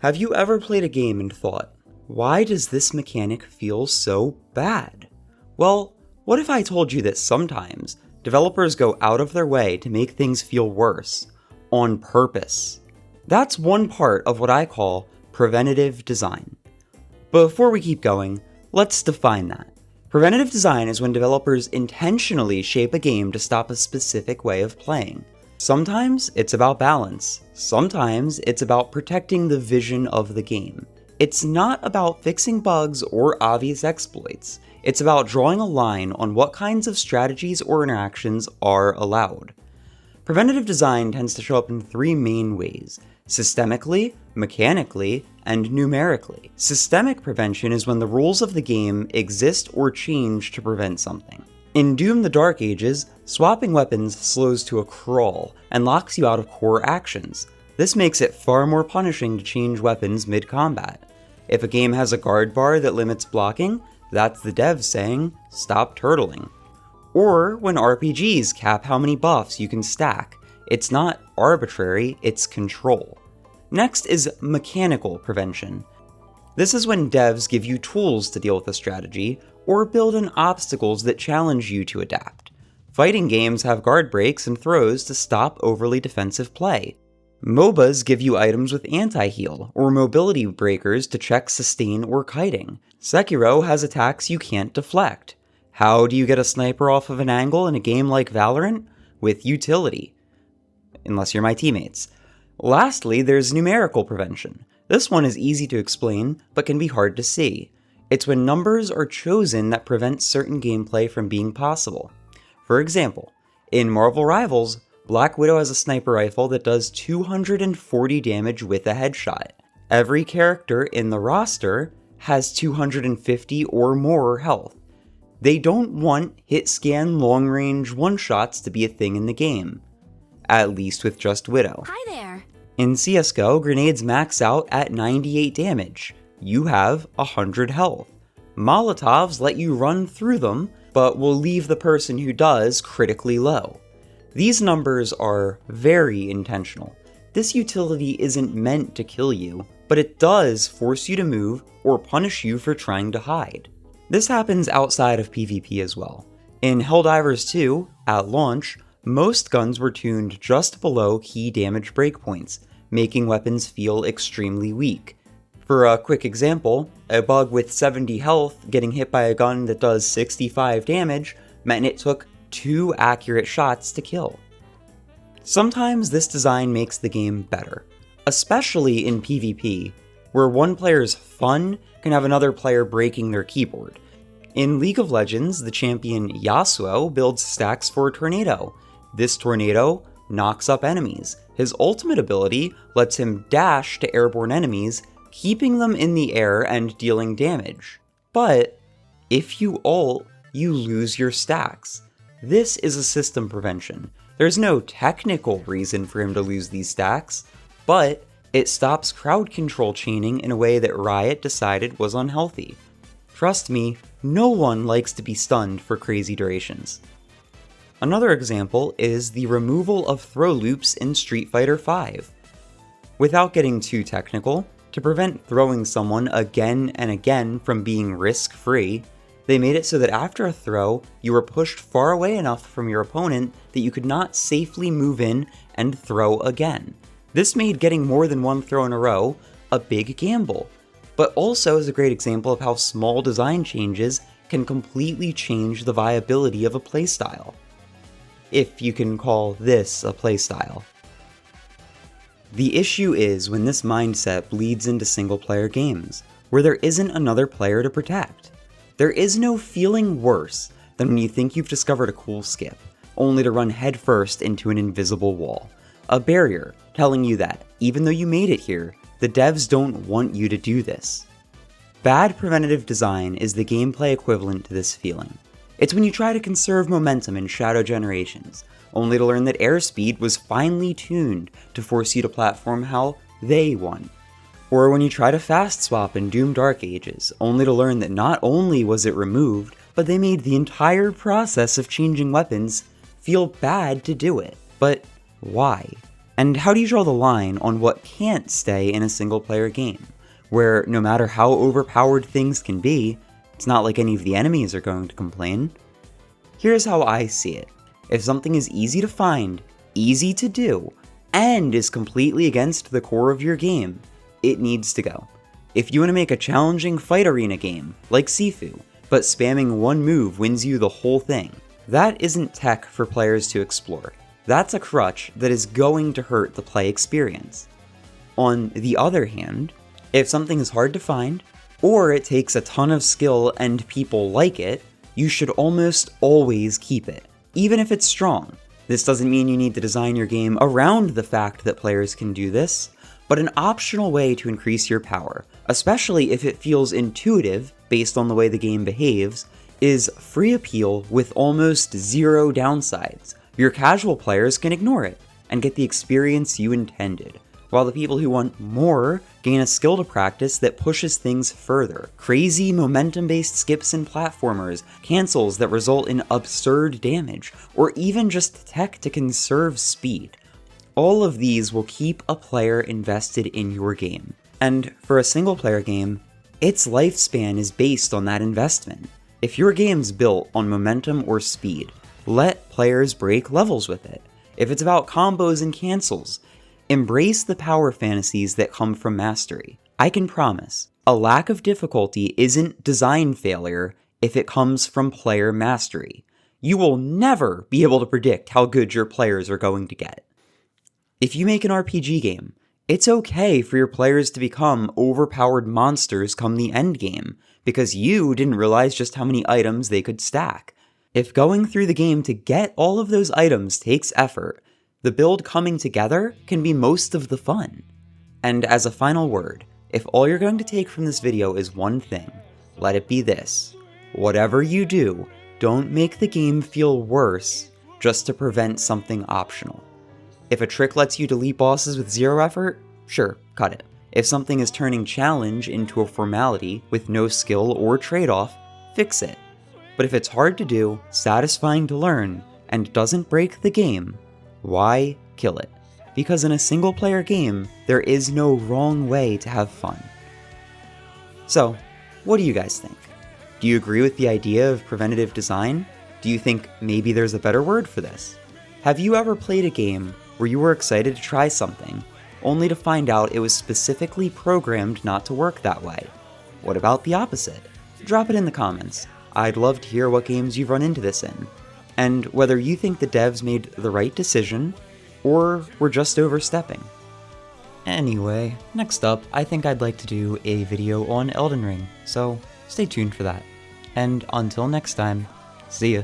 Have you ever played a game and thought, why does this mechanic feel so bad? Well, what if I told you that sometimes developers go out of their way to make things feel worse, on purpose? That's one part of what I call preventative design. Before we keep going, let's define that. Preventative design is when developers intentionally shape a game to stop a specific way of playing. Sometimes it's about balance, sometimes it's about protecting the vision of the game. It's not about fixing bugs or obvious exploits, it's about drawing a line on what kinds of strategies or interactions are allowed. Preventative design tends to show up in three main ways: systemically, mechanically, and numerically. Systemic prevention is when the rules of the game exist or change to prevent something. In Doom: The Dark Ages, swapping weapons slows to a crawl and locks you out of core actions. This makes it far more punishing to change weapons mid-combat. If a game has a guard bar that limits blocking, that's the devs saying, stop turtling. Or when RPGs cap how many buffs you can stack. It's not arbitrary, it's control. Next is mechanical prevention. This is when devs give you tools to deal with a strategy, or build in obstacles that challenge you to adapt. Fighting games have guard breaks and throws to stop overly defensive play. MOBAs give you items with anti-heal, or mobility breakers to check sustain or kiting. Sekiro has attacks you can't deflect. How do you get a sniper off of an angle in a game like Valorant? With utility. Unless you're my teammates. Lastly, there's numerical prevention. This one is easy to explain, but can be hard to see. It's when numbers are chosen that prevent certain gameplay from being possible. For example, in Marvel Rivals, Black Widow has a sniper rifle that does 240 damage with a headshot. Every character in the roster has 250 or more health. They don't want hit-scan long-range one-shots to be a thing in the game. At least with just Widow. Hi there! In CSGO, grenades max out at 98 damage. You have 100 health. Molotovs let you run through them, but will leave the person who does critically low. These numbers are very intentional. This utility isn't meant to kill you, but it does force you to move or punish you for trying to hide. This happens outside of PvP as well. In Helldivers 2, at launch, most guns were tuned just below key damage breakpoints, making weapons feel extremely weak. For a quick example, a bug with 70 health getting hit by a gun that does 65 damage meant it took 2 accurate shots to kill. Sometimes this design makes the game better, especially in PvP, where one player's fun can have another player breaking their keyboard. In League of Legends, the champion Yasuo builds stacks for a tornado. This tornado knocks up enemies. His ultimate ability lets him dash to airborne enemies, keeping them in the air and dealing damage. But if you ult, you lose your stacks. This is a system prevention. There's no technical reason for him to lose these stacks, but it stops crowd control chaining in a way that Riot decided was unhealthy. Trust me, no one likes to be stunned for crazy durations. Another example is the removal of throw loops in Street Fighter V. Without getting too technical, to prevent throwing someone again and again from being risk-free, they made it so that after a throw, you were pushed far away enough from your opponent that you could not safely move in and throw again. This made getting more than one throw in a row a big gamble, but also is a great example of how small design changes can completely change the viability of a playstyle. If you can call this a playstyle. The issue is when this mindset bleeds into single-player games, where there isn't another player to protect. There is no feeling worse than when you think you've discovered a cool skip, only to run headfirst into an invisible wall. A barrier telling you that, even though you made it here, the devs don't want you to do this. Bad preventative design is the gameplay equivalent to this feeling. It's when you try to conserve momentum in Shadow Generations, only to learn that airspeed was finely tuned to force you to platform how they won. Or when you try to fast swap in Doom: Dark Ages, only to learn that not only was it removed, but they made the entire process of changing weapons feel bad to do it. But why? And how do you draw the line on what can't stay in a single-player game, where no matter how overpowered things can be, it's not like any of the enemies are going to complain? Here's how I see it. If something is easy to find, easy to do, and is completely against the core of your game, it needs to go. If you want to make a challenging fight arena game, like Sifu, but spamming one move wins you the whole thing, that isn't tech for players to explore. That's a crutch that is going to hurt the play experience. On the other hand, if something is hard to find, or it takes a ton of skill and people like it, you should almost always keep it, even if it's strong. This doesn't mean you need to design your game around the fact that players can do this, but an optional way to increase your power, especially if it feels intuitive based on the way the game behaves, is free appeal with almost zero downsides. Your casual players can ignore it and get the experience you intended, while the people who want more gain a skill to practice that pushes things further. Crazy momentum-based skips and platformers, cancels that result in absurd damage, or even just tech to conserve speed. All of these will keep a player invested in your game. And for a single-player game, its lifespan is based on that investment. If your game's built on momentum or speed, let players break levels with it. If it's about combos and cancels, embrace the power fantasies that come from mastery. I can promise, a lack of difficulty isn't design failure if it comes from player mastery. You will never be able to predict how good your players are going to get. If you make an RPG game, it's okay for your players to become overpowered monsters come the end game, because you didn't realize just how many items they could stack. If going through the game to get all of those items takes effort, the build coming together can be most of the fun. And as a final word, if all you're going to take from this video is one thing, let it be this. Whatever you do, don't make the game feel worse just to prevent something optional. If a trick lets you delete bosses with zero effort, sure, cut it. If something is turning challenge into a formality with no skill or trade-off, fix it. But if it's hard to do, satisfying to learn, and doesn't break the game, why kill it? Because in a single-player game, there is no wrong way to have fun. So, what do you guys think? Do you agree with the idea of preventative design? Do you think maybe there's a better word for this? Have you ever played a game where you were excited to try something, only to find out it was specifically programmed not to work that way? What about the opposite? Drop it in the comments. I'd love to hear what games you've run into this in, and whether you think the devs made the right decision, or were just overstepping. Anyway, next up, I think I'd like to do a video on Elden Ring, so stay tuned for that. And until next time, see ya.